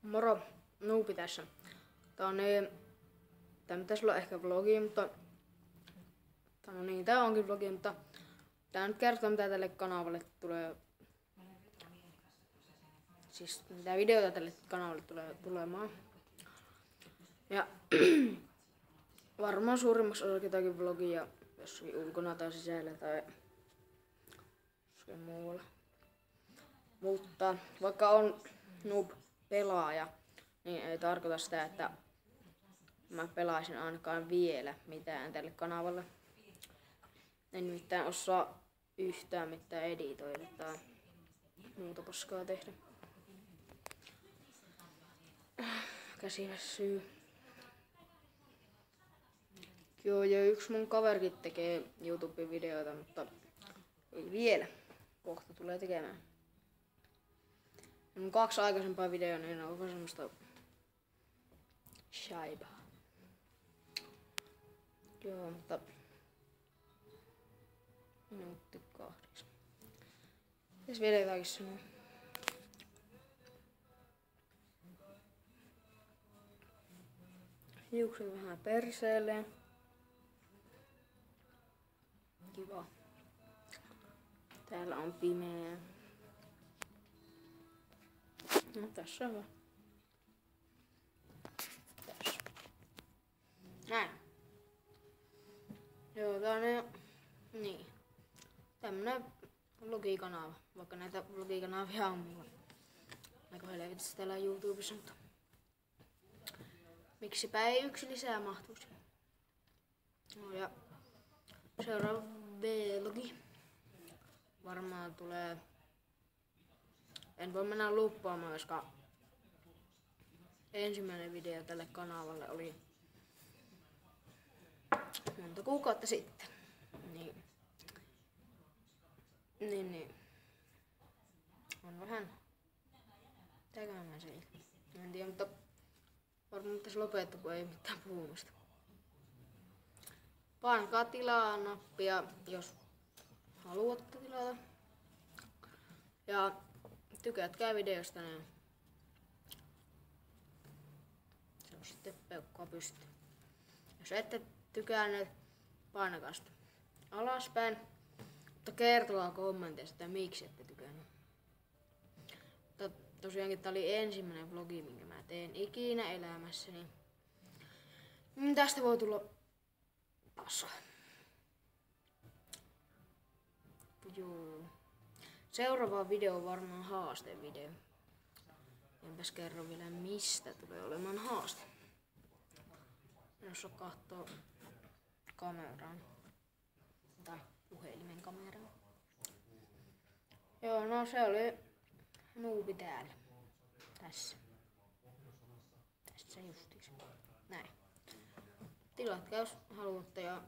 Moro, Nuupi tässä. Tää pitäis olla ehkä vlogi, mutta... No niin, tää onkin vlogi, mutta... Tää nyt kertoo mitä tälle kanavalle tulee... Siis mitä videoita tälle kanavalle tulee tulemaan. Ja... varmaan suurimmaksi osaksi jotakin vlogia jossakin ulkona tai sisällä tai... jossakin muualla. Mutta vaikka on noob-pelaaja, niin ei tarkoita sitä, että mä pelaisin ainakaan vielä mitään tälle kanavalle. En nimittäin osaa yhtään mitään editoida tai muuta paskaa tehdä. Käsi väsyy. Joo, ja yksi mun kaverikin tekee YouTube-videoita, mutta ei vielä. Kohta tulee tekemään. Mun 2 aikaisempaa videoa, niin on koko semmoista shaibaa. Joo, mutta minuutti 8. Tässä vielä jotakin sanoa. Hiukset vähän perseelleen. Kiva. Täällä on pimeä. No tässä on hyvä. Tässä. Näin. Joo, tää on niin. Tämmönen vlogikanava. Vaikka näitä vlogikanavia on mulla aika helvetissä täällä YouTubessa, mutta miksipä ei yksi lisää mahtuisi. No ja seuraava vlogi varmaan tulee. En voi mennä luuppaamaan, koska ensimmäinen video tälle kanavalle oli monta kuukautta sitten. Niin. On vähän tekemään se. En tiedä, mutta varmaan pitäisi lopettaa, kun ei mitään puhumista. Painakaa tilaa nappia, jos haluatte tilata. Ja tykätkää videosta, niin se on sitten peukkua pystyyn. Jos ette tykänneet, painakaa sitä alaspäin. Mutta kertokaa kommenteissa, että miksi ette tykännyt. Tosiaankin tää oli ensimmäinen vlogi, minkä mä teen ikinä elämässäni. Tästä voi tulla paskaa. Joo. Seuraava video on varmaan haastevideo. Enpäs kerro vielä mistä tulee olemaan haaste. Jos on kattoo kameraan. Tai puhelimen kameraan. Joo, no se oli Nuupi täällä. Tässä. Tässä justiinsa. Näin. Tilatkaa jos haluatte ja